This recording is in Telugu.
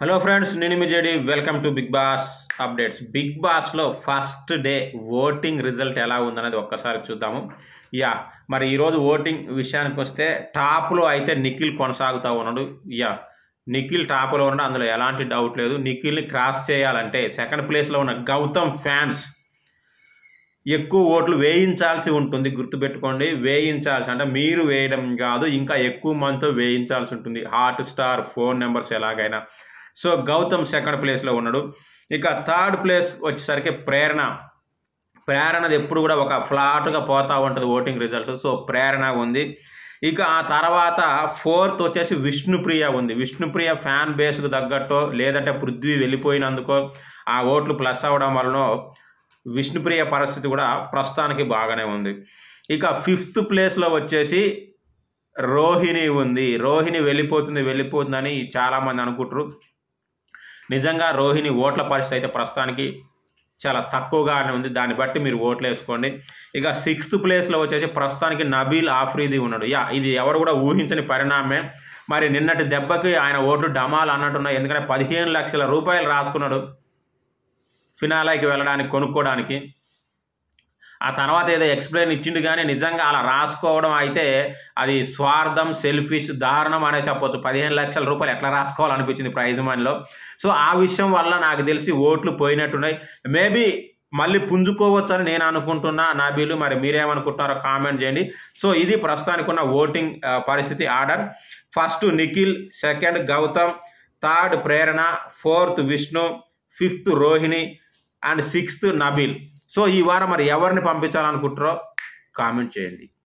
హలో ఫ్రెండ్స్, నేను మీ JD. Welcome to Bigg Boss updates. Bigg బాస్లో ఫస్ట్ డే ఓటింగ్ రిజల్ట్ ఎలా ఉందనేది ఒక్కసారి చూద్దాము. మరి ఈరోజు ఓటింగ్ విషయానికి వస్తే టాప్లో అయితే నిఖిల్ కొనసాగుతూ ఉన్నాడు. నిఖిల్ టాప్లో ఉన్నాడు, అందులో ఎలాంటి డౌట్ లేదు. నిఖిల్ని క్రాస్ చేయాలంటే సెకండ్ ప్లేస్లో ఉన్న గౌతమ్ ఫ్యాన్స్ ఎక్కువ ఓట్లు వేయించాల్సి ఉంటుంది. గుర్తుపెట్టుకోండి, వేయించాల్సి అంటే మీరు వేయడం కాదు, ఇంకా ఎక్కువ మందితో వేయించాల్సి ఉంటుంది. హాట్ స్టార్ ఫోన్ నెంబర్స్ ఎలాగైనా. సో గౌతమ్ సెకండ్ ప్లేస్లో ఉన్నాడు. ఇక థర్డ్ ప్లేస్ వచ్చేసరికి ప్రేరణది ఎప్పుడు కూడా ఒక ఫ్లాట్గా పోతూ ఉంటుంది ఓటింగ్ రిజల్ట్. సో ప్రేరణ ఉంది. ఇక ఆ తర్వాత ఫోర్త్ వచ్చేసి విష్ణుప్రియ ఉంది. విష్ణుప్రియ ఫ్యాన్ బేస్కు తగ్గట్టో లేదంటే పృథ్వీ వెళ్ళిపోయినందుకో ఆ ఓట్లు ప్లస్ అవ్వడం వలన విష్ణుప్రియ పరిస్థితి కూడా ప్రస్తుతానికి బాగానే ఉంది. ఇక ఫిఫ్త్ ప్లేస్లో వచ్చేసి రోహిణి ఉంది. రోహిణి వెళ్ళిపోతుందని చాలామంది అనుకుంటారు. నిజంగా రోహిణి ఓట్ల పరిస్థితి అయితే ప్రస్తుతానికి చాలా తక్కువగానే ఉంది. దాన్ని బట్టి మీరు ఓట్లు వేసుకోండి. ఇక సిక్స్త్ ప్లేస్లో వచ్చేసి ప్రస్తుతానికి నబీల్ ఆఫ్రీది ఉన్నాడు. ఇది ఎవరు కూడా ఊహించని పరిణామమే. మరి నిన్నటి దెబ్బకి ఆయన ఓట్లు డమాల్ అన్నట్టున్నాయి. ఎందుకంటే 15 లక్షల రూపాయలు రాసుకున్నాడు ఫినాలేకి వెళ్ళడానికి, కొనుక్కోవడానికి. ఆ తర్వాత ఏదో ఎక్స్ప్లెయిన్ ఇచ్చిండు, కానీ నిజంగా అలా రాసుకోవడం అయితే అది స్వార్థం, సెల్ఫిష్, దారుణం అనే చెప్పొచ్చు. 15 లక్షల రూపాయలు ఎట్లా రాసుకోవాలనిపించింది ప్రైజ్ మనీలో. సో ఆ విషయం వల్ల నాకు తెలిసి ఓట్లు పోయినట్టున్నాయి. మేబీ మళ్ళీ పుంజుకోవచ్చు అని నేను అనుకుంటున్నా. నబీలు, మరి మీరేమనుకుంటున్నారో కామెంట్ చేయండి. సో ఇది ప్రస్తుతానికి ఉన్న ఓటింగ్ పరిస్థితి order. First Nikhil, second Gautam, third Prerana, fourth Vishnu, fifth Rohini and sixth Nabeel. So ఈ వారం మరి ఎవరిని పంపించాలనుకుంటారో కామెంట్ చేయండి.